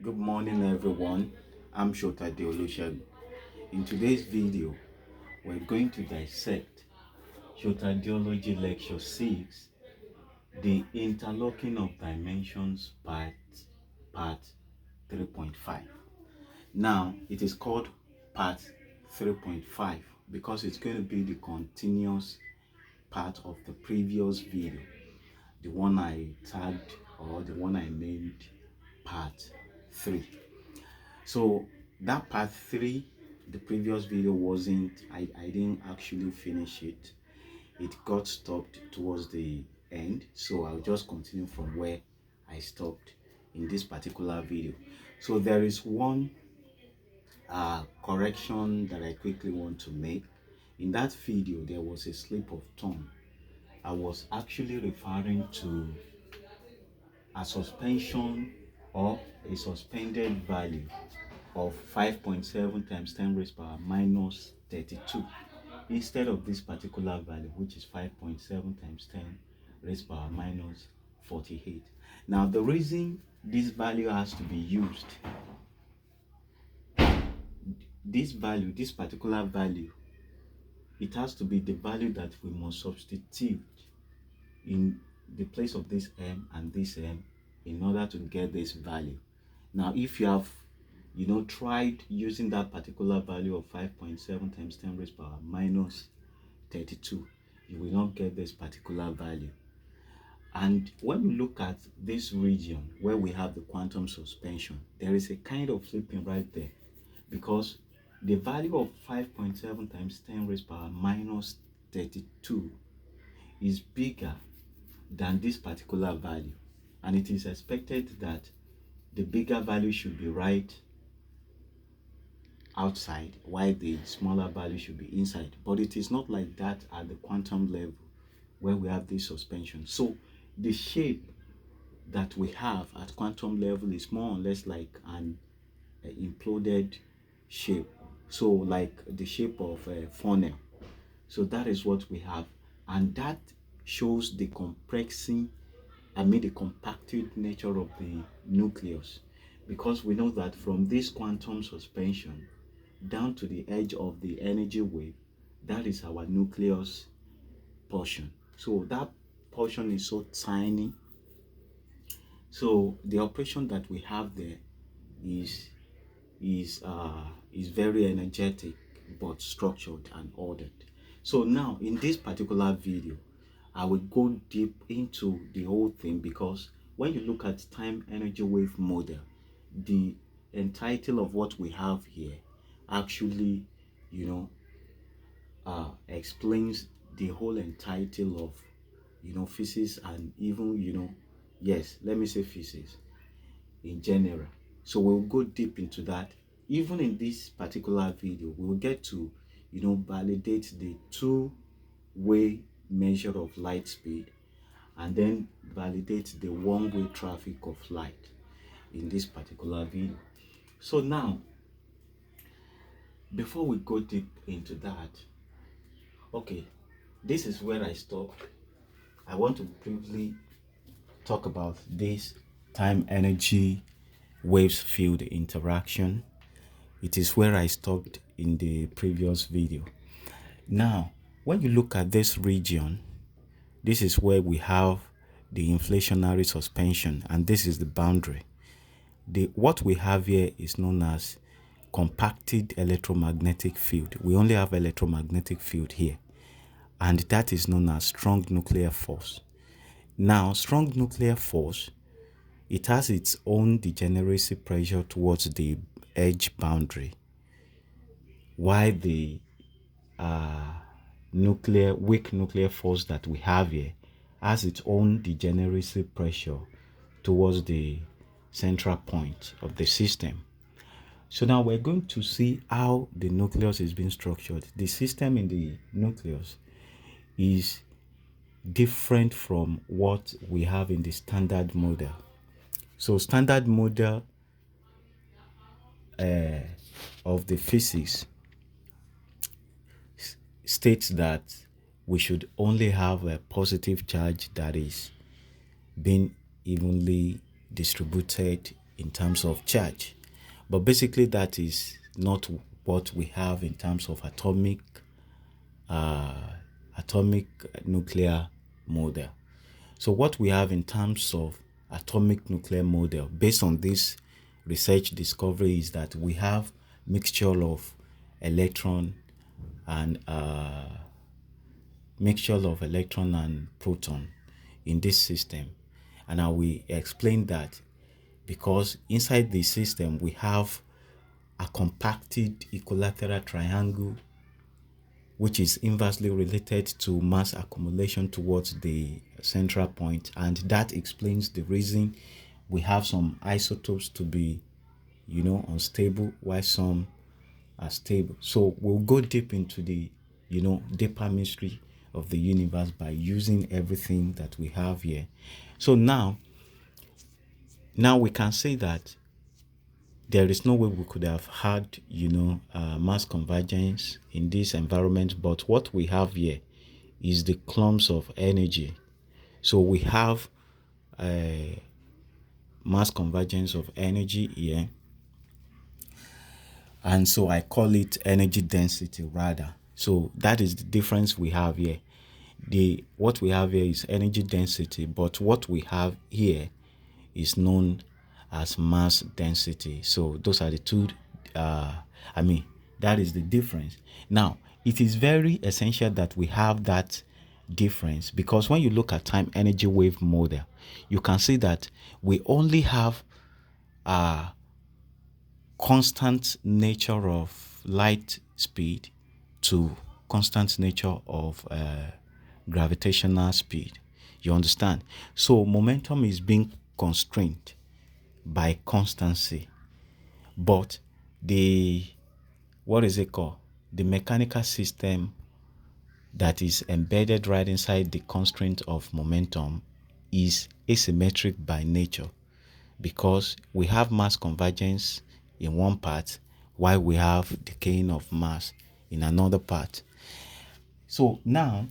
Good morning, everyone. I'm Sotadeology. In today's video, we're going to dissect Sotadeology Lecture 6, the Interlocking of Dimensions part 3.5. Now, it is called part 3.5 because it's going to be the continuous part of the previous video, the one I tagged or the one I named part 3. So that part 3, the previous video I didn't actually finish it. It got stopped towards the end, so I'll just continue from where I stopped in this particular video. So there is one correction that I quickly want to make. In that video there was a slip of tongue. I was actually referring to a suspension or a suspended value of 5.7 times 10 raised power minus 32 instead of this particular value, which is 5.7 times 10 raised power minus 48. Now the reason this value has to be used, this particular value, it has to be the value that we must substitute in the place of this m and this m in order to get this value. Now if you have tried using that particular value of 5.7 times 10 raised power minus 32, you will not get this particular value. And when we look at this region where we have the quantum suspension, there is a kind of flipping right there, because the value of 5.7 times 10 raised power minus 32 is bigger than this particular value, and it is expected that the bigger value should be right outside while the smaller value should be inside. But it is not like that at the quantum level where we have this suspension. So the shape that we have at quantum level is more or less like an imploded shape, so like the shape of a funnel. So that is what we have, and that shows the the compacted nature of the nucleus, because we know that from this quantum suspension down to the edge of the energy wave, that is our nucleus portion. So that portion is so tiny, so the operation that we have there is very energetic but structured and ordered. So now in this particular video I will go deep into the whole thing, because when you look at time energy wave model, the entitle of what we have here actually explains the whole entitle of physics, and even yes, let me say physics in general. So we'll go deep into that. Even in this particular video we'll get to validate the two-way measure of light speed, and then validate the one-way traffic of light in this particular video. So now, before we go deep into that, okay, this is where I stop. I want to briefly talk about this time energy waves field interaction. It is where I stopped in the previous video. Now when you look at this region, this is where we have the inflationary suspension, and this is the boundary. What we have here is known as compacted electromagnetic field. We only have electromagnetic field here, and that is known as strong nuclear force. Now strong nuclear force, it has its own degeneracy pressure towards the edge boundary, while the weak nuclear force that we have here has its own degeneracy pressure towards the central point of the system. So now we're going to see how the nucleus is being structured. The system in the nucleus is different from what we have in the standard model. So standard model of the physics states that we should only have a positive charge that is being evenly distributed in terms of charge. But basically, that is not what we have in terms of uh, atomic nuclear model. So what we have in terms of atomic nuclear model, based on this research discovery, is that we have mixture of electron and proton in this system. And I will explain that because inside the system we have a compacted equilateral triangle, which is inversely related to mass accumulation towards the central point, and that explains the reason we have some isotopes to be, unstable, while some are stable. So we'll go deep into the, deeper mystery of the universe by using everything that we have here. So now we can say that there is no way we could have had, mass convergence in this environment, but what we have here is the clumps of energy. So we have mass convergence of energy here, and so I call it energy density rather. So that is the difference we have here. What we have here is energy density, but what we have here is known as mass density. So those are the two, that is the difference. Now, it is very essential that we have that difference, because when you look at time energy wave model, you can see that we only have a constant nature of light speed to constant nature of gravitational speed. You understand? So momentum is being constrained by constancy, but the mechanical system that is embedded right inside the constraint of momentum is asymmetric by nature, because we have mass convergence in one part while we have decaying of mass in another part. So now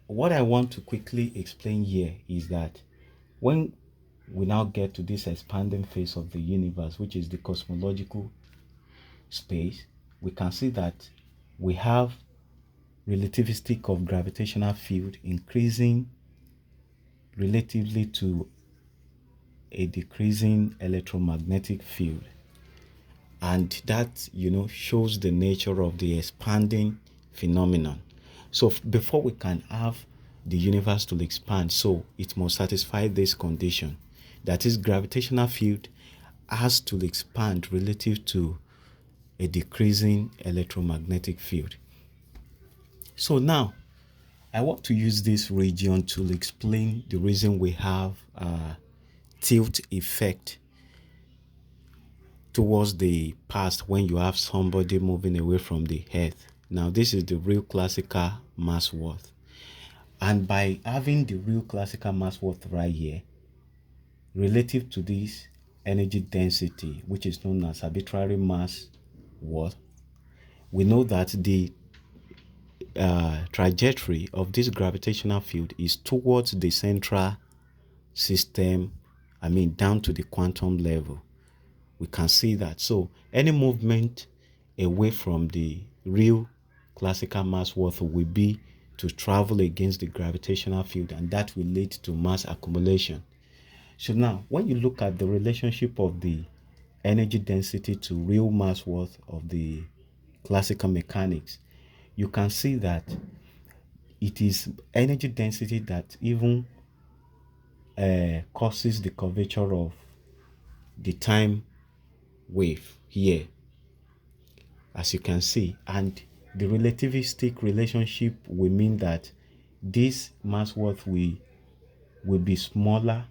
what I want to quickly explain here is that when we now get to this expanding phase of the universe, which is the cosmological space, we can see that we have relativistic of gravitational field increasing relatively to a decreasing electromagnetic field, and that shows the nature of the expanding phenomenon. So before we can have the universe to expand, so it must satisfy this condition, that is, gravitational field has to expand relative to a decreasing electromagnetic field. So now I want to use this region to explain the reason we have a tilt effect towards the past when you have somebody moving away from the earth. Now this is the real classical mass worth, and by having the real classical mass worth right here relative to this energy density, which is known as arbitrary mass worth, we know that the trajectory of this gravitational field is towards the central system, down to the quantum level. We can see that. So any movement away from the real classical mass worth will be to travel against the gravitational field, and that will lead to mass accumulation. So now when you look at the relationship of the energy density to real mass worth of the classical mechanics, you can see that it is energy density that even causes the curvature of the time wave here, as you can see. And the relativistic relationship will mean that this mass worth will be smaller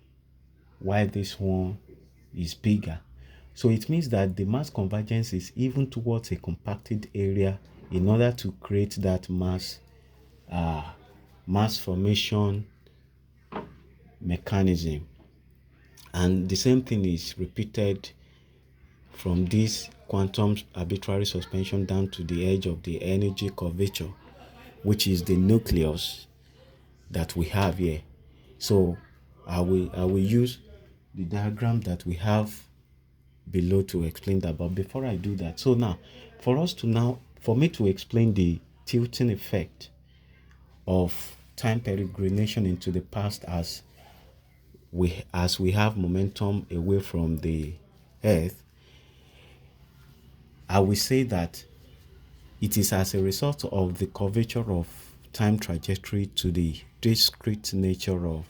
while this one is bigger. So it means that the mass convergence is even towards a compacted area in order to create that mass formation mechanism. And the same thing is repeated from this quantum arbitrary suspension down to the edge of the energy curvature, which is the nucleus that we have here. So I will use the diagram that we have below to explain that. But before I do that, so now for me to explain the tilting effect of time peregrination into the past as we have momentum away from the earth, I will say that it is as a result of the curvature of time trajectory to the discrete nature of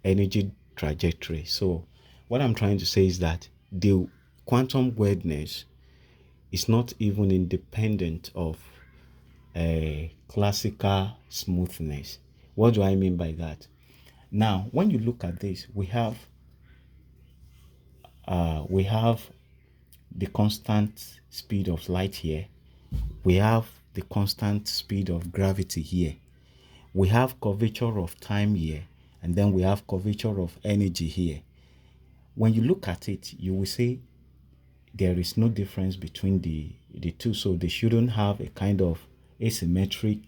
energy trajectory. So what I'm trying to say is that the quantum weirdness is not even independent of a classical smoothness. What do I mean by that? Now, when you look at this, we have the constant speed of light here. We have the constant speed of gravity here. We have curvature of time here, and then we have curvature of energy here. When you look at it, you will see there is no difference between the two, so they shouldn't have a kind of asymmetric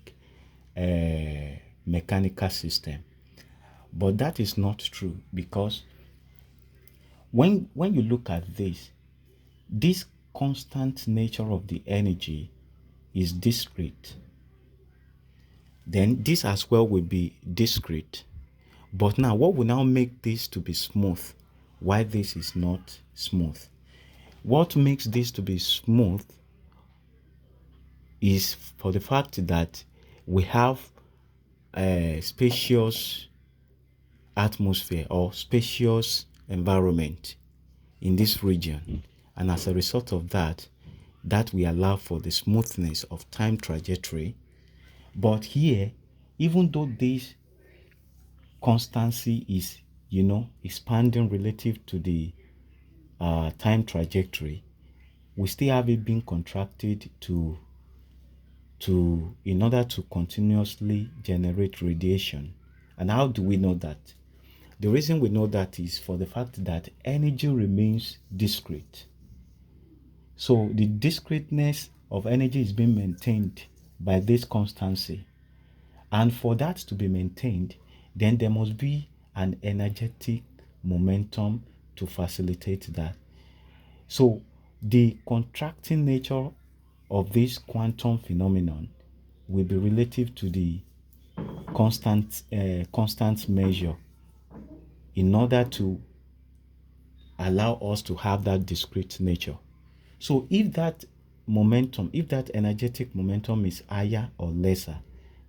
mechanical system. But that is not true, because when you look at this constant nature of the energy is discrete. Then this as well will be discrete. But now, what will now make this to be smooth? Why this is not smooth? What makes this to be smooth is for the fact that we have a spacious atmosphere or spacious environment in this region, and as a result of that we allow for the smoothness of time trajectory. But here, even though this constancy is expanding relative to the time trajectory, we still have it being contracted in order to continuously generate radiation. And how do we know that? The reason we know that is for the fact that energy remains discrete. So the discreteness of energy is being maintained by this constancy. And for that to be maintained, then there must be an energetic momentum to facilitate that. So the contracting nature of this quantum phenomenon will be relative to the constant measure in order to allow us to have that discrete nature. So if that energetic momentum is higher or lesser,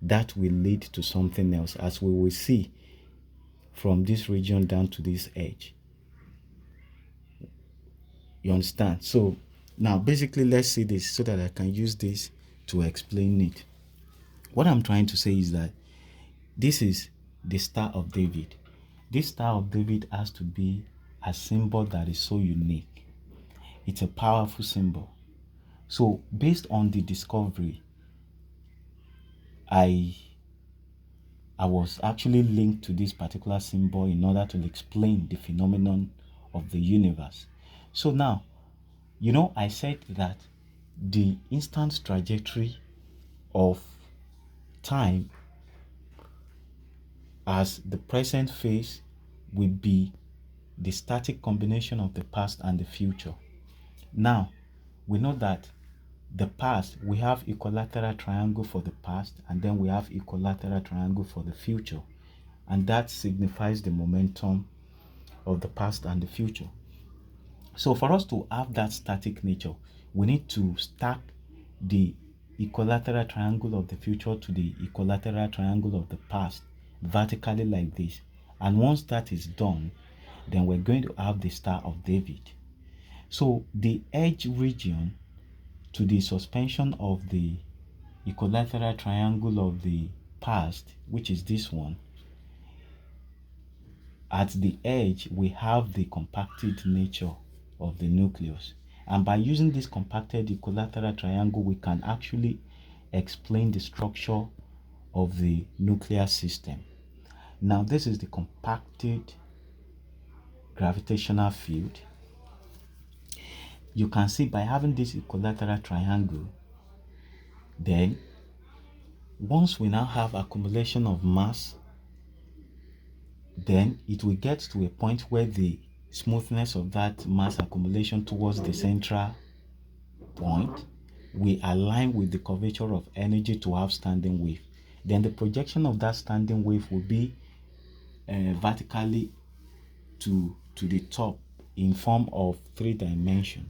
that will lead to something else, as we will see from this region down to this edge. You understand? So now basically let's see this so that I can use this to explain it. What I'm trying to say is that this is the Star of David. This Star of David has to be a symbol that is so unique. It's a powerful symbol. So based on the discovery, I was actually linked to this particular symbol in order to explain the phenomenon of the universe. So now, I said that the instant trajectory of time as the present phase will be the static combination of the past and the future. Now, we know that the past, we have equilateral triangle for the past, and then we have equilateral triangle for the future, and that signifies the momentum of the past and the future. So for us to have that static nature, we need to stack the equilateral triangle of the future to the equilateral triangle of the past vertically like this. And once that is done, then we're going to have the Star of David. So the edge region to the suspension of the equilateral triangle of the past, which is this one, at the edge we have the compacted nature of the nucleus. And by using this compacted equilateral triangle, we can actually explain the structure of the nuclear system. Now this is the compacted gravitational field. You can see by having this equilateral triangle, then once we now have accumulation of mass, then it will get to a point where the smoothness of that mass accumulation towards the central point, we align with the curvature of energy to have standing wave. Then the projection of that standing wave will be vertically to the top in form of 3 dimensions.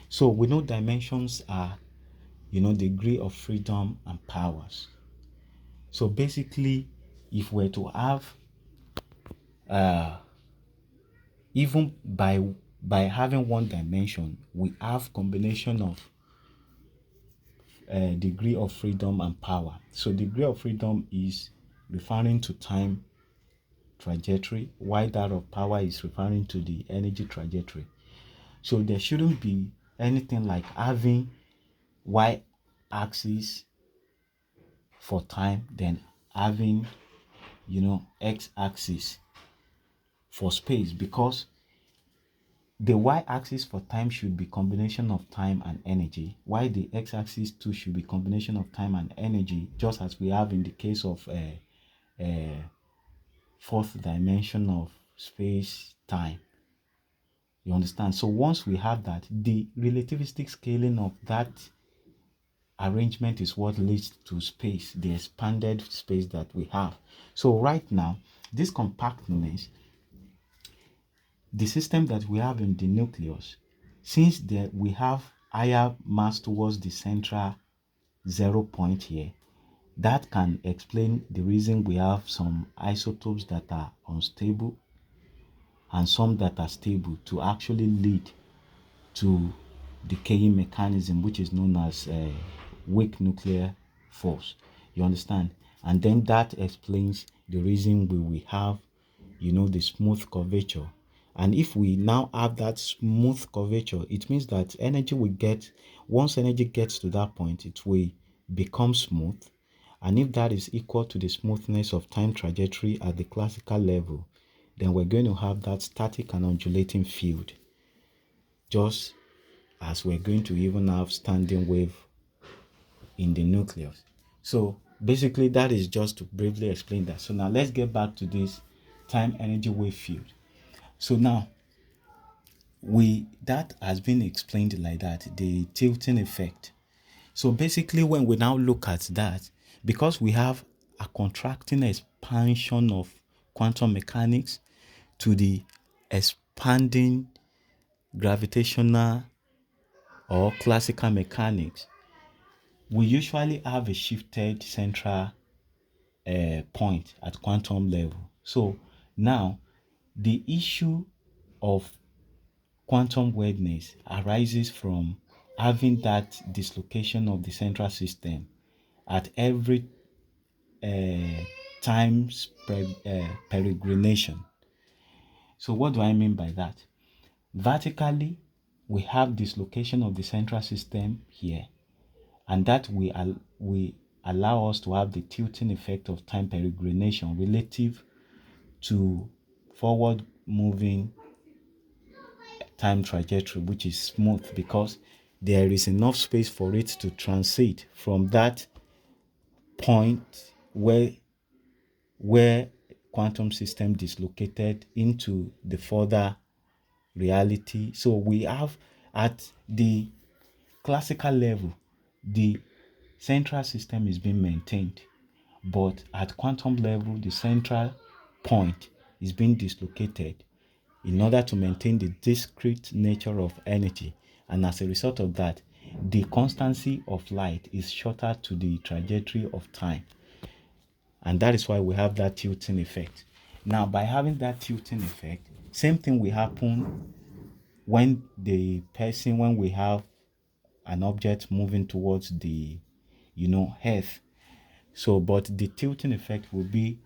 So we know dimensions are, degree of freedom and powers. So basically, if we're to have even by having 1 dimension, we have combination of degree of freedom and power. So degree of freedom is referring to time trajectory, while that of power is referring to the energy trajectory. So there shouldn't be anything like having y-axis for time, then having x-axis for space, because the y-axis for time should be combination of time and energy, while the x-axis too should be combination of time and energy, just as we have in the case of fourth dimension of space time. You understand? So once we have that, the relativistic scaling of that arrangement is what leads to space, the expanded space that we have. So right now, this compactness, the system that we have in the nucleus, since we have higher mass towards the central 0 point here, that can explain the reason we have some isotopes that are unstable and some that are stable, to actually lead to decaying mechanism, which is known as weak nuclear force. You understand? And then that explains the reason we will have, the smooth curvature. And if we now have that smooth curvature, it means that once energy gets to that point, it will become smooth. And if that is equal to the smoothness of time trajectory at the classical level, then we're going to have that static and undulating field, just as we're going to even have standing wave in the nucleus. So basically, that is just to briefly explain that. So now let's get back to this time energy wave field. So now that has been explained like that, the tilting effect. So basically, when we now look at that, because we have a contracting expansion of quantum mechanics to the expanding gravitational or classical mechanics, we usually have a shifted central point at quantum level. So now the issue of quantum weirdness arises from having that dislocation of the central system at every time peregrination. So what do I mean by that? Vertically, we have dislocation of the central system here, and that will allow us to have the tilting effect of time peregrination relative to forward moving time trajectory, which is smooth because there is enough space for it to transit from that point where quantum system dislocated into the further reality. So we have at the classical level, the central system is being maintained, but at quantum level, the central point is being dislocated in order to maintain the discrete nature of energy. And as a result of that, the constancy of light is shorter to the trajectory of time. And that is why we have that tilting effect. Now, by having that tilting effect, same thing will happen when we have an object moving towards the earth. So but the tilting effect will be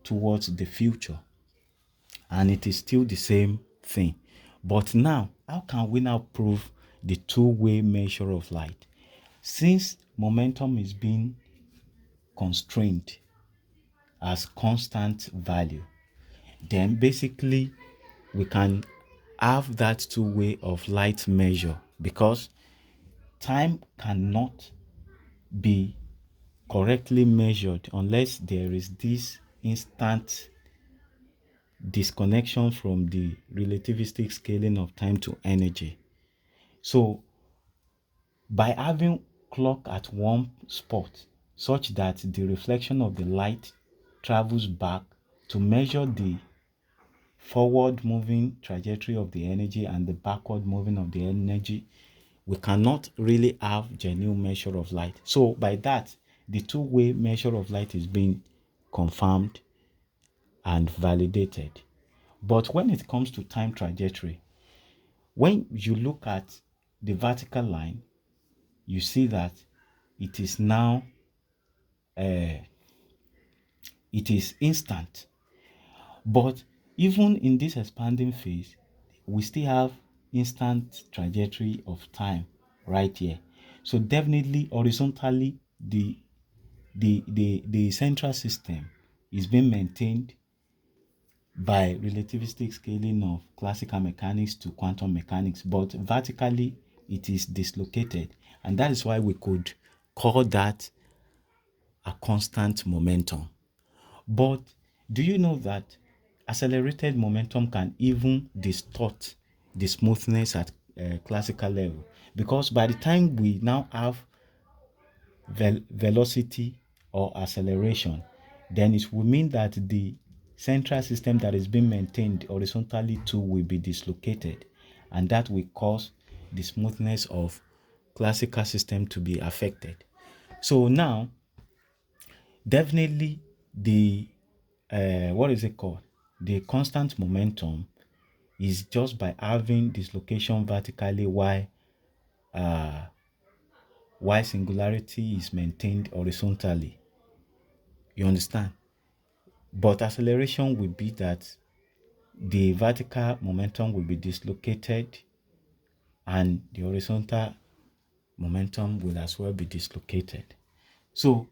towards the future, and it is still the same thing. But now, how can we now prove the two-way measure of light? Since momentum is being constrained as constant value, then basically we can have that two-way of light measure, because time cannot be correctly measured unless there is this instant disconnection from the relativistic scaling of time to energy. So by having clock at one spot such that the reflection of the light travels back to measure the forward moving trajectory of the energy and the backward moving of the energy, we cannot really have genuine measure of light. So by that, the two-way measure of light is being confirmed and validated. But when it comes to time trajectory, when you look at the vertical line, you see that it is now it is instant. But even in this expanding phase, we still have instant trajectory of time right here. So definitely horizontally, the central system is being maintained by relativistic scaling of classical mechanics to quantum mechanics, but vertically it is dislocated, and that is why we could call that a constant momentum. But do you know that accelerated momentum can even distort the smoothness at classical level? Because by the time we now have velocity or acceleration, then it will mean that the central system that is being maintained horizontally too will be dislocated, and that will cause the smoothness of classical system to be affected. So now, definitely the what is it called? The constant momentum is just by having dislocation vertically while singularity is maintained horizontally. You understand? But acceleration will be that the vertical momentum will be dislocated and the horizontal momentum will as well be dislocated. So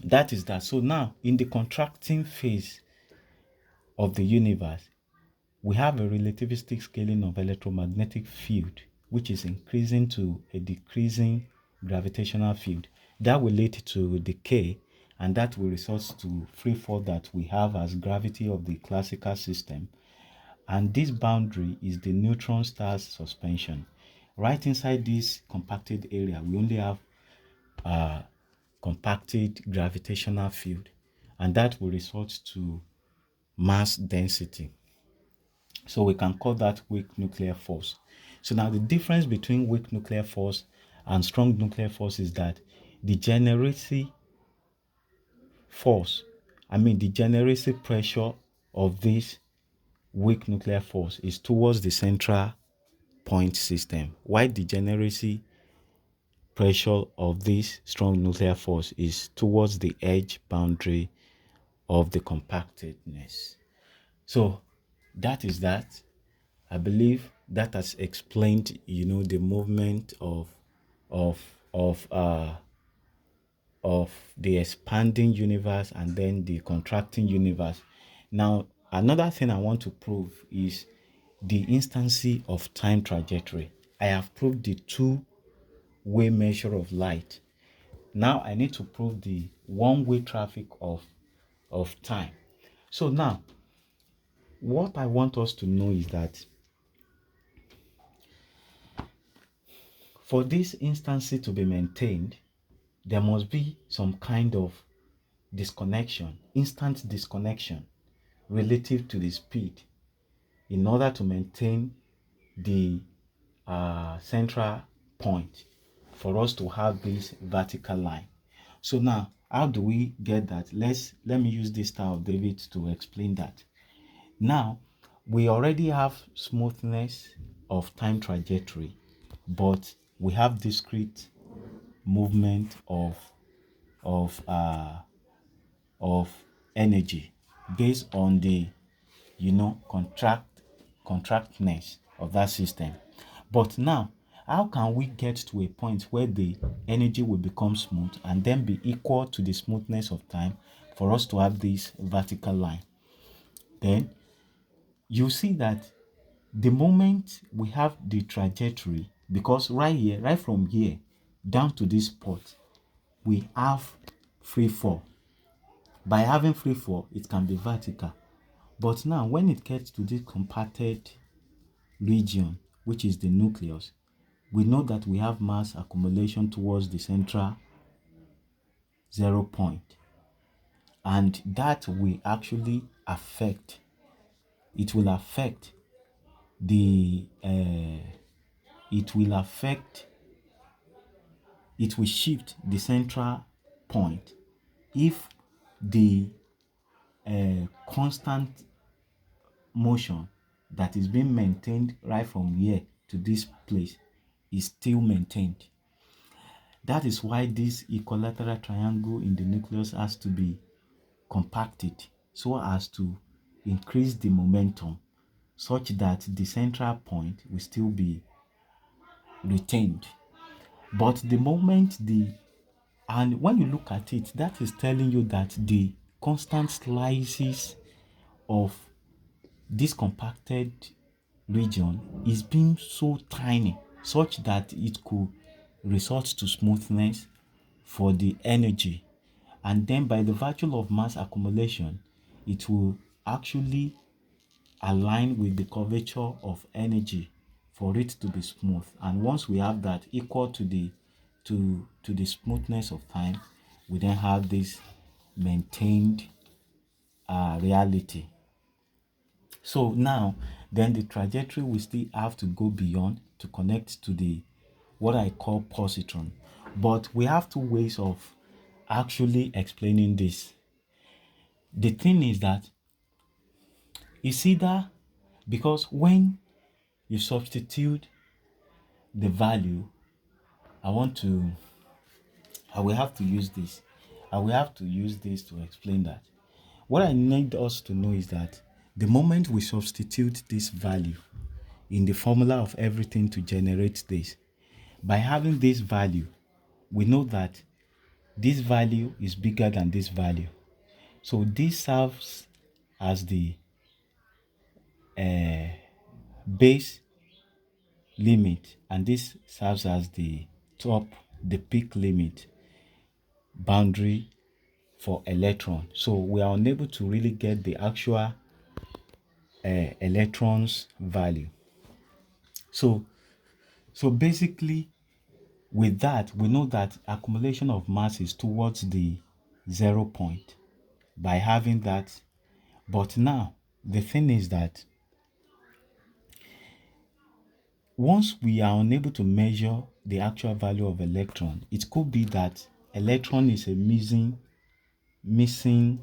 that is that. So now in the contracting phase of the universe, we have a relativistic scaling of electromagnetic field, which is increasing to a decreasing gravitational field. That will lead to decay, and that will result to free fall that we have as gravity of the classical system. And this boundary is the neutron star's suspension. Right inside this compacted area, we only have a compacted gravitational field, and that will result to mass density. So we can call that weak nuclear force. So now the difference between weak nuclear force and strong nuclear force is that the generacy force, the generacy pressure of this weak nuclear force is towards the central point system, while the generacy pressure of this strong nuclear force is towards the edge boundary of the compactedness. So that is that. I believe that has explained, the movement of of uh of the expanding universe and then the contracting universe. Now, another thing I want to prove is the instancy of time trajectory. I have proved the two-way measure of light. Now I need to prove the one-way traffic of time. So now, what I want us to know is that for this instancy to be maintained, there must be some kind of disconnection, instant disconnection relative to the speed in order to maintain the central point for us to have this vertical line. So now, how do we get that? Let me use this Star of David to explain that. Now, we already have smoothness of time trajectory, but we have discrete movement of uh, of energy based on the contractness of that system. But now, how can we get to a point where the energy will become smooth and then be equal to the smoothness of time for us to have this vertical line? Then you see that the moment we have the trajectory, because right here, right from here down to this spot, we have free fall. By having free fall, it can be vertical. But now, when it gets to this compacted region, which is the nucleus, we know that we have mass accumulation towards the central 0 point, and that will actually affect, it will affect the it will affect it will shift the central point if the constant motion that is being maintained right from here to this place is still maintained. That is why this equilateral triangle in the nucleus has to be compacted so as to increase the momentum such that the central point will still be retained. But the moment and when you look at it, that is telling you that the constant slices of this compacted region is being so tiny such that it could resort to smoothness for the energy, and then by the virtue of mass accumulation it will actually align with the curvature of energy for it to be smooth. And once we have that equal to the smoothness of time, we then have this maintained reality. So now then the trajectory will still have to go beyond to connect to the what I call positron. But we have two ways of actually explaining this. The thing is that it's either, because when you substitute the value, I will have to use this. I will have to use this to explain that. What I need us to know is that the moment we substitute this value in the formula of everything to generate this, by having this value, we know that this value is bigger than this value. So this serves as the base limit, and this serves as the peak limit boundary for electron. So we are unable to really get the actual electrons value. So basically, with that, we know that accumulation of mass is towards the 0 point by having that. But now the thing is that once we are unable to measure the actual value of electron, it could be that electron is a missing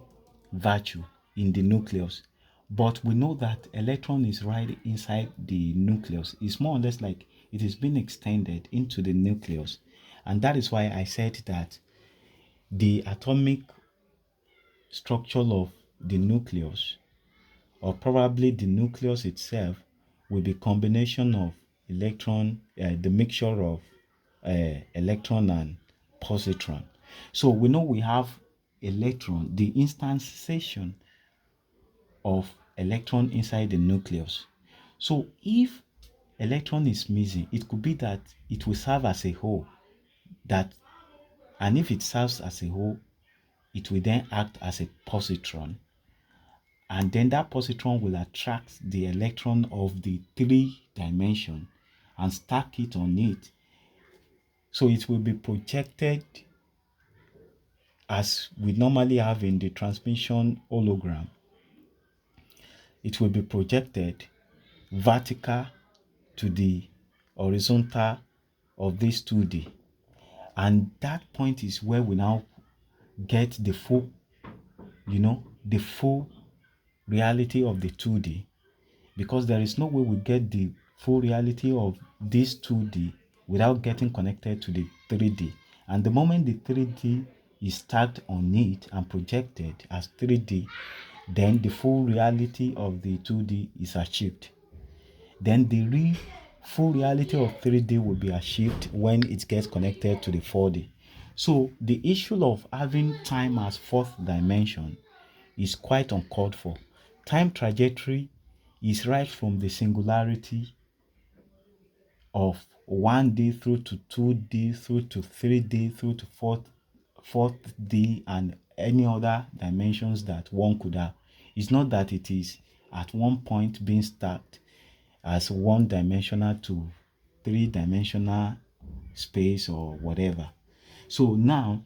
virtue in the nucleus. But we know that electron is right inside the nucleus. It's more or less like it is being extended into the nucleus. And that is why I said that the atomic structure of the nucleus, or probably the nucleus itself, will be combination of the mixture of electron and positron. So we know we have electron, the instantiation of electron inside the nucleus. So if electron is missing, it could be that it will serve as a hole, and if it serves as a hole, it will then act as a positron, and then that positron will attract the electron of the 3 dimension and stack it on it. So it will be projected as we normally have in the transmission hologram. It will be projected vertical to the horizontal of this 2D, and that point is where we now get the full reality of the 2D, because there is no way we get the full reality of this 2D without getting connected to the 3D. And the moment the 3D is stacked on it and projected as 3D, then the full reality of the 2D is achieved. Then the full reality of 3D will be achieved when it gets connected to the 4D. So the issue of having time as fourth dimension is quite uncalled for. Time trajectory is right from the singularity of 1D through to 2D through to 3D through to 4th D and any other dimensions that one could have. It's not that it is at one point being stacked as one-dimensional to three-dimensional space or whatever. So now,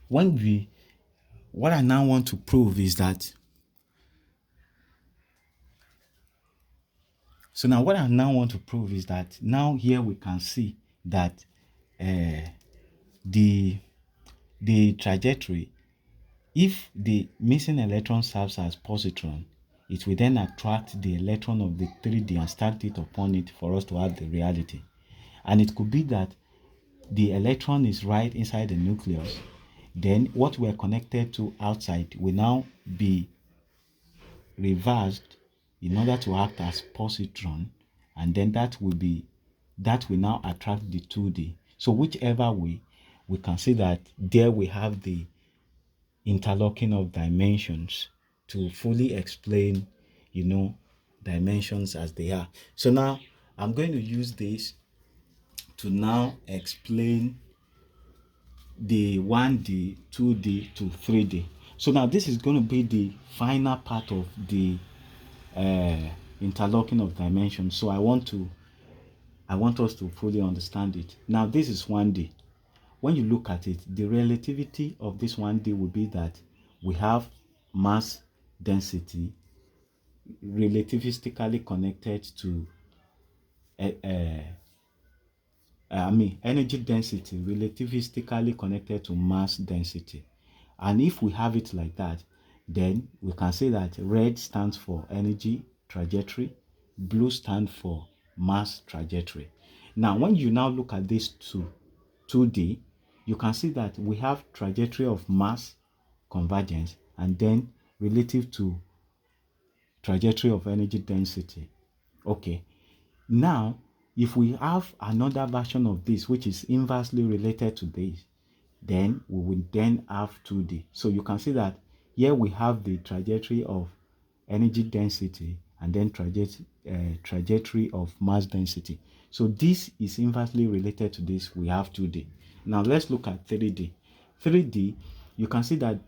what I now want to prove is that, now here we can see that the trajectory, if the missing electron serves as positron, it will then attract the electron of the 3D and stack it upon it for us to have the reality. And it could be that the electron is right inside the nucleus, then what we're connected to outside will now be reversed in order to act as positron, and then that will now attract the 2D. So whichever way, we can see that there we have the interlocking of dimensions to fully explain, dimensions as they are. So now I'm going to use this to now explain the 1D, 2D to 3D. So now this is going to be the final part of the interlocking of dimensions. So I want us to fully understand it. Now this is 1D. When you look at it, the relativity of this 1D will be that we have mass density relativistically connected to energy density relativistically connected to mass density. And if we have it like that, then we can say that red stands for energy trajectory, blue stands for mass trajectory. Now, when you now look at this 2D, you can see that we have trajectory of mass convergence and then relative to trajectory of energy density. Okay. Now, if we have another version of this which is inversely related to this, then we will then have 2D. So you can see that here we have the trajectory of energy density and then trajectory of mass density. So this is inversely related to this. We have 2D. Now let's look at 3D. 3D, you can see that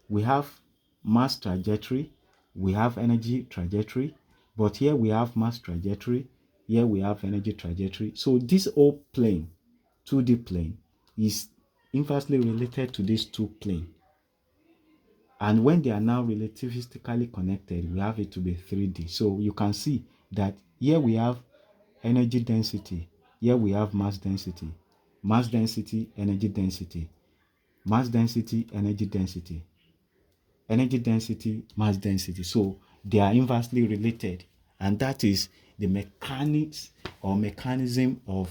we have mass trajectory, we have energy trajectory, but here we have mass trajectory, here we have energy trajectory. So this whole plane, 2D plane, is inversely related to these two planes. And when they are now relativistically connected, we have it to be 3D. So you can see that here we have energy density, here we have mass density, energy density, mass density, energy density, energy density, mass density. So they are inversely related, and that is the mechanics or mechanism of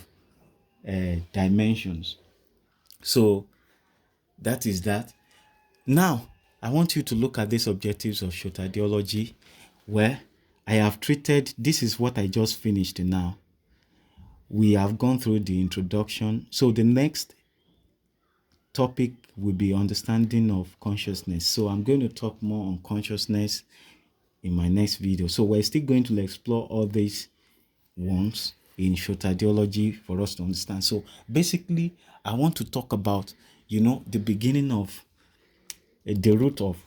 dimensions. So that is that. Now I want you to look at these objectives of Sotadeology, where I have treated, this is what I just finished now. We have gone through the introduction. So the next topic will be understanding of consciousness. So I'm going to talk more on consciousness in my next video. So we're still going to explore all these ones in Sotadeology for us to understand. So basically, I want to talk about, the beginning of the root of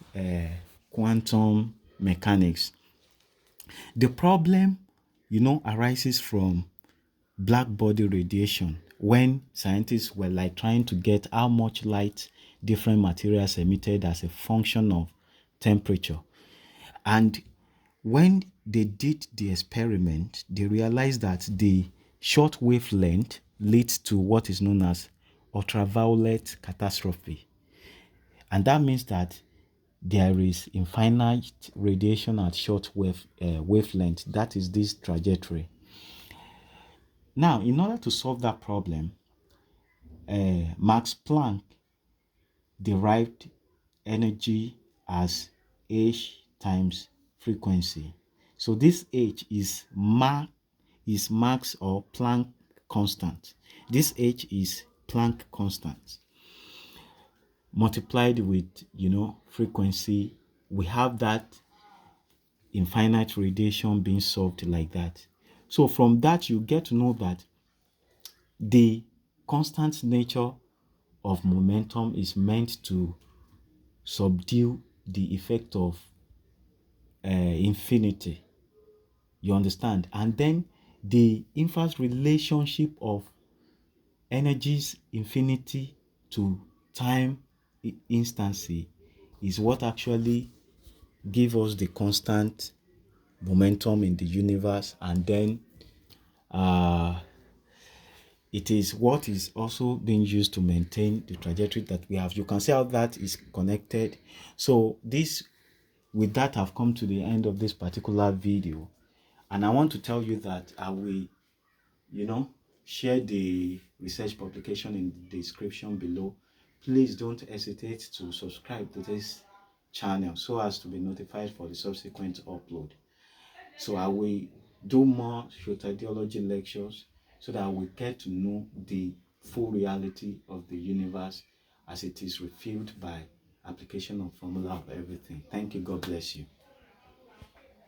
quantum mechanics. The problem, arises from black body radiation, when scientists were like trying to get how much light different materials emitted as a function of temperature. And when they did the experiment, they realized that the short wavelength leads to what is known as ultraviolet catastrophe. And that means that there is infinite radiation at short wavelength. That is this trajectory. Now, in order to solve that problem, Max Planck derived energy as h times frequency. So this h is Max or Planck constant. This h is Planck constant multiplied with frequency. We have that infinite radiation being solved like that. So from that, you get to know that the constant nature of momentum is meant to subdue the effect of infinity. You understand? And then the inverse relationship of energy's infinity to time instancy is what actually give us the constant momentum in the universe. And then it is what is also being used to maintain the trajectory that we have. You can see how that is connected. So this, with that, I've come to the end of this particular video, and I want to tell you that I will, share the research publication in the description below. Please don't hesitate to subscribe to this channel so as to be notified for the subsequent upload. So I will do more Sotadeology lectures so that we get to know the full reality of the universe as it is revealed by application of formula of everything. Thank you. God bless you.